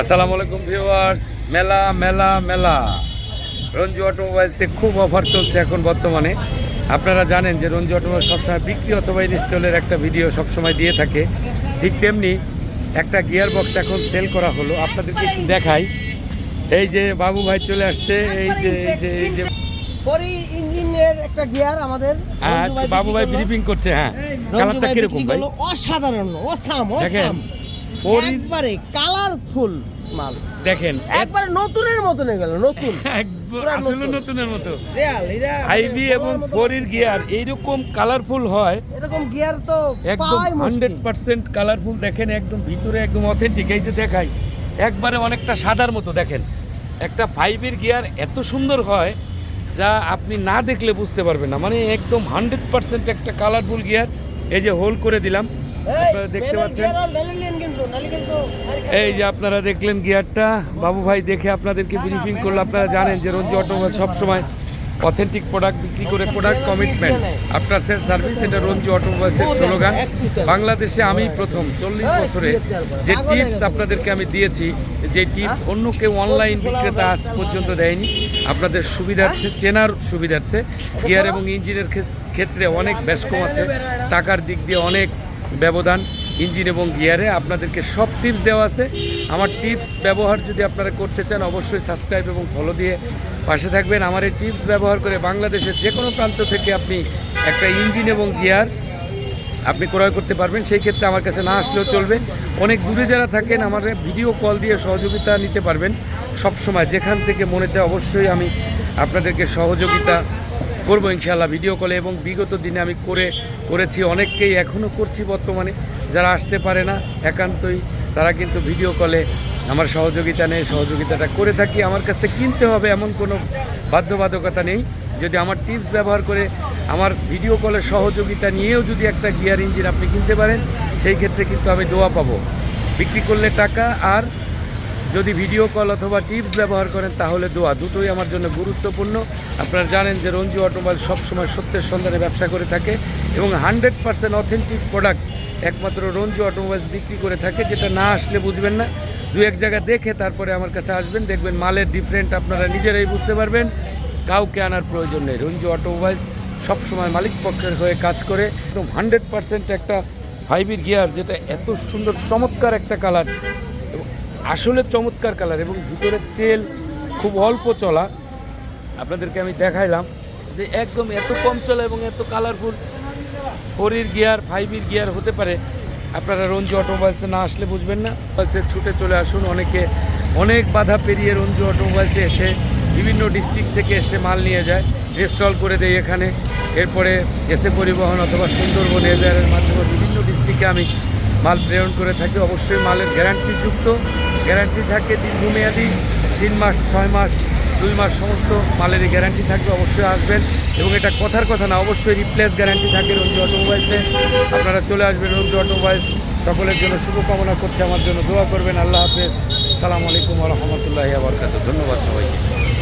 আসসালামু আলাইকুম ভিউয়ার্স। মেলা মেলা মেলা রঞ্জু অটোমোবাইলসে খুব অফার চলছে এখন বর্তমানে। আপনারা জানেন যে রঞ্জু অটোমোবাইল সবসময় বিক্রি অথবা ইনস্টলের একটা ভিডিও সবসময় দিয়ে থাকে। ঠিক তেমনি একটা গিয়ার বক্স এখন সেল করা হলো, আপনাদেরকে একটু দেখাই। এই যে বাবু ভাই চলে আসছে, এই যে ইঞ্জিনের একটা গিয়ার আমাদের বাবু ভাই ব্রিফিং করছে। হ্যাঁ, কালারটা কিরকম ভাই? অসাধারণ, দেখেন একবারে কালারফুল মাল। দেখেন একবারে নতুনের মতো হয়ে গেল, নতুন আসলে নতুনের মতো। আইভি এবং ফোরির গিয়ার এইরকম কালারফুল হয়, এরকম গিয়ার তো একদম 100% কালারফুল। দেখেন একদম ভিতরে একদম অথেন্টিক। এই যে দেখাই, একবারে অনেকটা সাদার মতো। দেখেন একটা 5-এর গিয়ার এত সুন্দর হয় যা আপনি না দেখলে বুঝতে পারবেন না। মানে একদম 100% একটা কালারফুল গিয়ার। এই যে হোল করে দিলাম, আপনারা দেখতে পাচ্ছেন। এই যে আপনারা দেখলেন গিয়ারটা, বাবু ভাই দেখে আপনাদেরকে ব্রিফিং করলো। আপনারা জানেন যে রঞ্জু অটোমোবাইল সবসময় অথেন্টিক প্রোডাক্ট বিক্রি করে, product commitment after sale service, এটা রঞ্জু অটোমোবাইলসের স্লোগান। বাংলাদেশে আমি প্রথম 40 বছরে যে টিপস আপনাদেরকে আমি দিয়েছি, যে টিপস অন্য কেউ অনলাইন বিক্রেতা আজ পর্যন্ত দেয়নি, আপনাদের সুবিধার্থে, চেনার সুবিধার্থে। গিয়ার এবং ইঞ্জিনের ক্ষেত্রে অনেক বেশ কম আছে, টাকার দিক দিয়ে অনেক ব্যবধান ইঞ্জিন এবং গিয়ারে। আপনাদেরকে সব টিপস দেওয়া আছে। আমার টিপস ব্যবহার যদি আপনারা করতে চান, অবশ্যই সাবস্ক্রাইব এবং ফলো দিয়ে পাশে থাকবেন। আমার এই টিপস ব্যবহার করে বাংলাদেশের যে কোনো প্রান্ত থেকে আপনি একটা ইঞ্জিন এবং গিয়ার আপনি ক্রয় করতে পারবেন। সেই ক্ষেত্রে আমার কাছে না আসলেও চলবে। অনেক দূরে যারা থাকেন, আমার ভিডিও কল দিয়ে সহযোগিতা নিতে পারবেন। সব সময় যেখান থেকে মনে চায় অবশ্যই আমি আপনাদেরকে সহযোগিতা করবো ইনশাআল্লাহ ভিডিও কলে। এবং বিগত দিনে আমি করেছি, অনেককেই এখনও করছি বর্তমানে। যারা আসতে পারে না একান্তই, তারা কিন্তু ভিডিও কলে আমার সহযোগিতা নেই, সহযোগিতাটা করে থাকি। আমার কাছ থেকে কিনতে হবে এমন কোনো বাধ্যবাধকতা নেই। যদি আমার টিপস ব্যবহার করে আমার ভিডিও কলে সহযোগিতা নিয়েও যদি একটা গিয়ার ইঞ্জিন আপনি কিনতে পারেন, সেই ক্ষেত্রে কিন্তু আমি দোয়া পাবো। বিক্রি করলে টাকা, আর যদি ভিডিও কল অথবা টিপস ব্যবহার করেন তাহলে দোয়া, দুটোই আমার জন্য গুরুত্বপূর্ণ। আপনারা জানেন যে রঞ্জু অটোমোবাইল সবসময় সত্যের সন্ধানে ব্যবসা করে থাকে এবং 100% অথেন্টিক প্রোডাক্ট একমাত্র রঞ্জু অটোমোবাইলস বিক্রি করে থাকে। যেটা না আসলে বুঝবেন না, দু এক জায়গা দেখে তারপরে আমার কাছে আসবেন, দেখবেন মালের ডিফারেন্ট আপনারা নিজেরাই বুঝতে পারবেন। কাউকে আনার প্রয়োজন নেই। রঞ্জু অটোমোবাইলস সবসময় মালিক পক্ষের হয়ে কাজ করে। একদম 100% একটা 5-এর গিয়ার, যেটা এত সুন্দর চমৎকার একটা কালার, আসলে চমৎকার কালার, এবং ভিতরে তেল খুব অল্প চলা। আপনাদেরকে আমি দেখাইলাম যে একদম এত কম চলা এবং এত কালারফুল 4-এর গিয়ার 5-এর গিয়ার হতে পারে। আপনারা রঞ্জু অটোমোবাইলসে না আসলে বুঝবেন না। ছুটে চলে আসুন। অনেক বাধা পেরিয়ে রঞ্জু অটোমোবাইলসে এসে বিভিন্ন ডিস্ট্রিক্ট থেকে এসে মাল নিয়ে যায়, ইনস্টল করে দেয় এখানে। এরপরে এসে পরিবহন অথবা সুন্দরবন এজারের মাধ্যমে বিভিন্ন ডিস্ট্রিক্টে আমি মাল প্রেরণ করে থাকি। অবশ্যই মালের গ্যারান্টি থাকে দীর্ঘমেয়াদী, 3 মাস, 6 মাস, 2 মাস, সমস্ত মালেরই গ্যারান্টি থাকবে। অবশ্যই আসবেন, এবং এটা কথার কথা না, অবশ্যই রিপ্লেস গ্যারান্টি থাকে রঞ্জু অটোমোবাইলসে। আপনারা চলে আসবেন রঞ্জু অটোমোবাইলস। সকলের জন্য শুভকামনা করছে, আমার জন্য দোয়া করবেন। আল্লাহ হাফেজ। আসসালামু আলাইকুম ওয়া রাহমাতুল্লাহি ওয়া বারাকাতুহু। ধন্যবাদ সবাইকে।